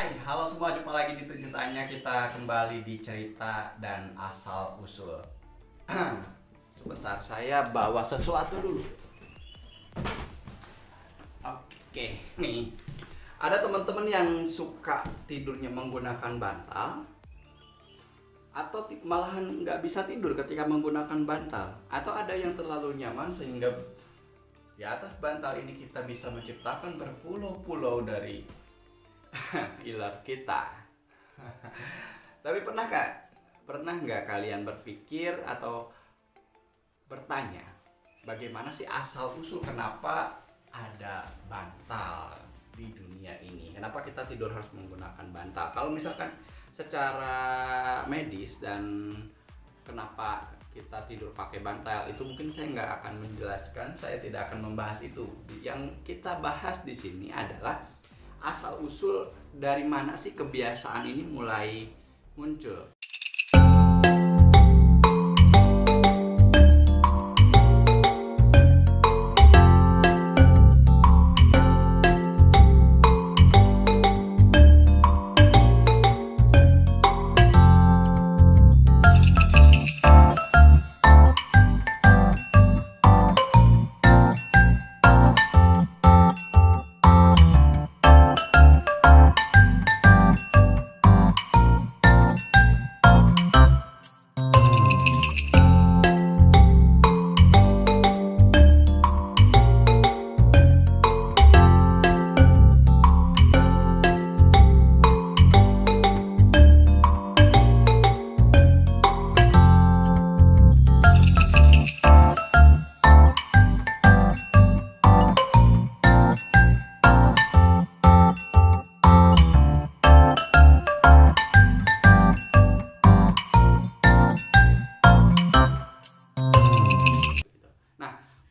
Hai, halo semua, jumpa lagi di Tujuh Tanya. Kita kembali di cerita dan asal usul. Sebentar, saya bawa sesuatu dulu. Oke, nih. Ada teman-teman yang suka tidurnya menggunakan bantal, atau malahan nggak bisa tidur ketika menggunakan bantal, atau ada yang terlalu nyaman sehingga di atas bantal ini kita bisa menciptakan berpulau-pulau dari ilar kita. Tapi pernah nggak kalian berpikir atau bertanya, bagaimana sih asal usul kenapa ada bantal di dunia ini? Kenapa kita tidur harus menggunakan bantal? Kalau misalkan secara medis dan kenapa kita tidur pakai bantal itu mungkin saya nggak akan menjelaskan, saya tidak akan membahas itu. Yang kita bahas di sini adalah asal usul dari mana sih kebiasaan ini mulai muncul.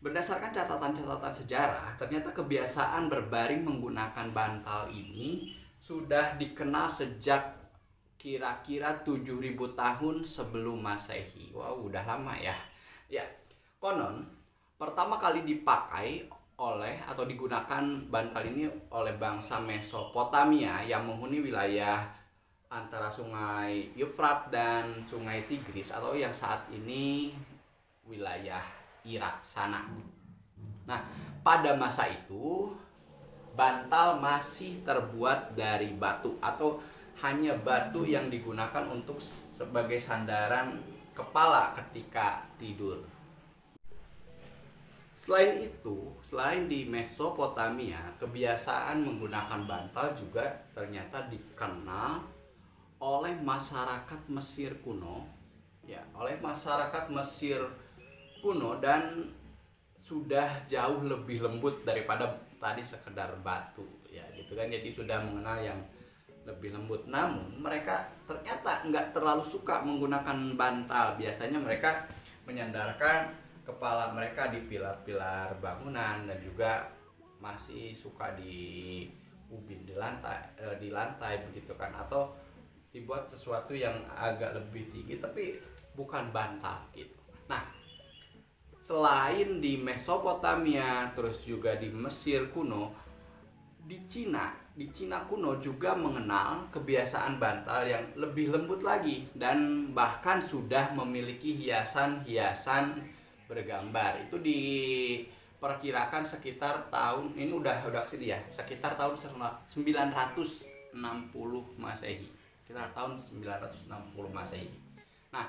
Berdasarkan catatan-catatan sejarah, ternyata kebiasaan berbaring menggunakan bantal ini sudah dikenal sejak kira-kira 7.000 tahun sebelum Masehi. Wow, udah lama ya. Ya, konon pertama kali dipakai oleh atau digunakan bantal ini oleh bangsa Mesopotamia yang menghuni wilayah antara Sungai Yufrat dan Sungai Tigris atau yang saat ini wilayah Irak sana. Nah, pada masa itu bantal masih terbuat dari batu atau hanya batu yang digunakan untuk sebagai sandaran kepala ketika tidur. Selain itu, selain di Mesopotamia, kebiasaan menggunakan bantal juga ternyata dikenal oleh masyarakat Mesir kuno, ya, oleh masyarakat Mesir kuno dan sudah jauh lebih lembut daripada tadi sekedar batu, ya gitu kan. Jadi sudah mengenal yang lebih lembut. Namun mereka ternyata nggak terlalu suka menggunakan bantal. Biasanya mereka menyandarkan kepala mereka di pilar-pilar bangunan dan juga masih suka di ubin di lantai begitu kan, atau dibuat sesuatu yang agak lebih tinggi tapi bukan bantal gitu. Nah, selain di Mesopotamia, terus juga di Mesir kuno, di Cina kuno juga mengenal kebiasaan bantal yang lebih lembut lagi dan bahkan sudah memiliki hiasan-hiasan bergambar. Itu diperkirakan sekitar tahun ini udah sini ya, sekitar tahun 960 Masehi. Sekitar tahun 960 Masehi. Nah,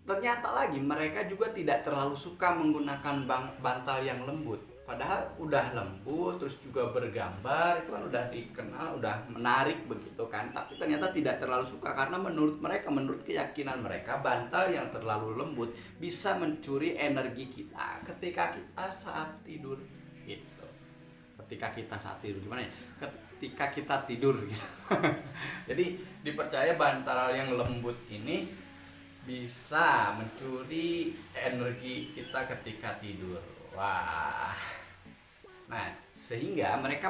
ternyata lagi mereka juga tidak terlalu suka menggunakan bantal yang lembut. Padahal udah lembut, terus juga bergambar, itu kan udah dikenal, udah menarik begitu kan. Tapi ternyata tidak terlalu suka karena menurut mereka, menurut keyakinan mereka, bantal yang terlalu lembut bisa mencuri energi kita ketika kita saat tidur gitu. Ketika kita saat tidur gimana ya? Ketika kita tidur gitu. Jadi dipercaya bantal yang lembut ini bisa mencuri energi kita ketika tidur. Wah. Nah, sehingga mereka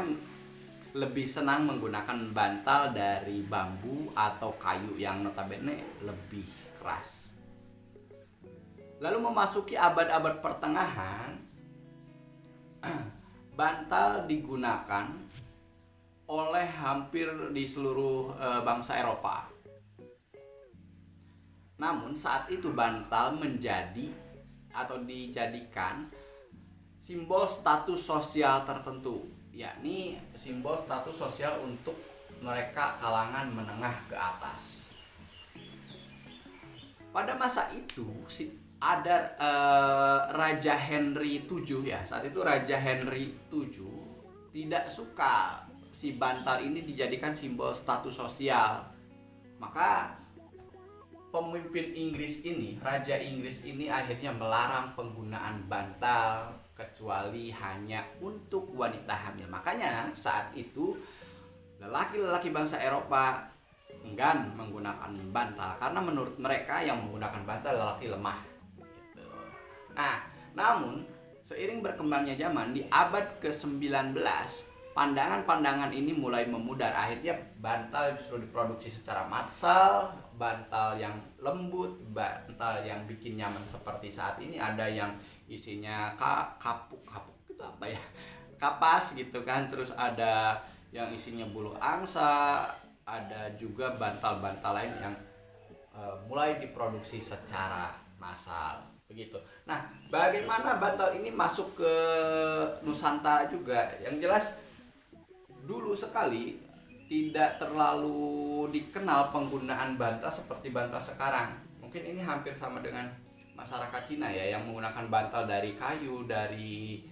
lebih senang menggunakan bantal dari bambu atau kayu yang notabene lebih keras. Lalu memasuki abad-abad pertengahan, bantal digunakan oleh hampir di seluruh bangsa Eropa. Namun saat itu bantal menjadi atau dijadikan simbol status sosial tertentu, yakni simbol status sosial untuk mereka kalangan menengah ke atas. Pada masa itu ada Raja Henry VII ya. Saat itu Raja Henry VII tidak suka si bantal ini dijadikan simbol status sosial. Maka pemimpin Inggris ini, Raja Inggris ini akhirnya melarang penggunaan bantal kecuali hanya untuk wanita hamil. Makanya saat itu lelaki-lelaki bangsa Eropa enggan menggunakan bantal karena menurut mereka yang menggunakan bantal lelaki lemah. Gitu. Nah, namun seiring berkembangnya zaman di abad ke-19, pandangan-pandangan ini mulai memudar. Akhirnya bantal justru diproduksi secara massal, bantal yang lembut, bantal yang bikin nyaman seperti saat ini. Ada yang isinya kapuk itu apa ya? Kapas gitu kan. Terus ada yang isinya bulu angsa, ada juga bantal-bantal lain yang mulai diproduksi secara massal begitu. Nah, bagaimana bantal ini masuk ke Nusantara juga? Yang jelas dulu sekali tidak terlalu dikenal penggunaan bantal seperti bantal sekarang. Mungkin ini hampir sama dengan masyarakat Cina ya, yang menggunakan bantal dari kayu, dari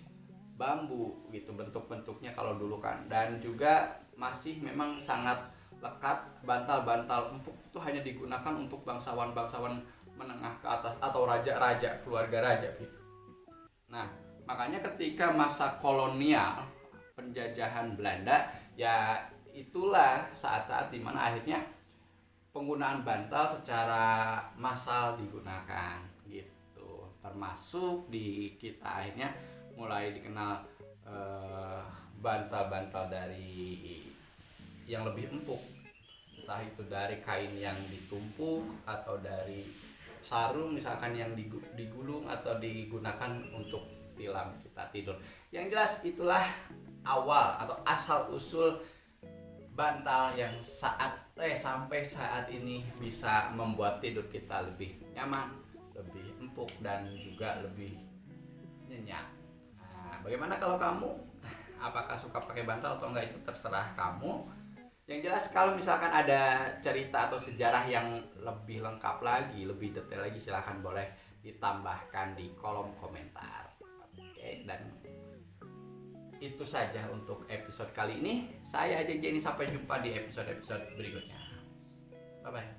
bambu gitu bentuk-bentuknya kalau dulu kan. Dan juga masih memang sangat lekat, bantal-bantal empuk itu hanya digunakan untuk bangsawan-bangsawan menengah ke atas atau raja-raja, keluarga raja gitu. Nah, makanya ketika masa kolonial penjajahan Belanda, ya itulah saat-saat dimana akhirnya penggunaan bantal secara massal digunakan gitu. Termasuk di kita akhirnya mulai dikenal bantal-bantal dari yang lebih empuk, entah itu dari kain yang ditumpuk atau dari sarung misalkan yang digulung atau digunakan untuk tilam kita tidur. Yang jelas itulah awal atau asal usul bantal yang sampai saat ini bisa membuat tidur kita lebih nyaman, lebih empuk dan juga lebih nyenyak. Nah, bagaimana kalau kamu? Apakah suka pakai bantal atau enggak, itu terserah kamu. Yang jelas kalau misalkan ada cerita atau sejarah yang lebih lengkap lagi, lebih detail lagi, silahkan boleh ditambahkan di kolom komentar. Oke, dan itu saja untuk episode kali ini. Saya aja Jenny, sampai jumpa di episode-episode berikutnya. Bye bye.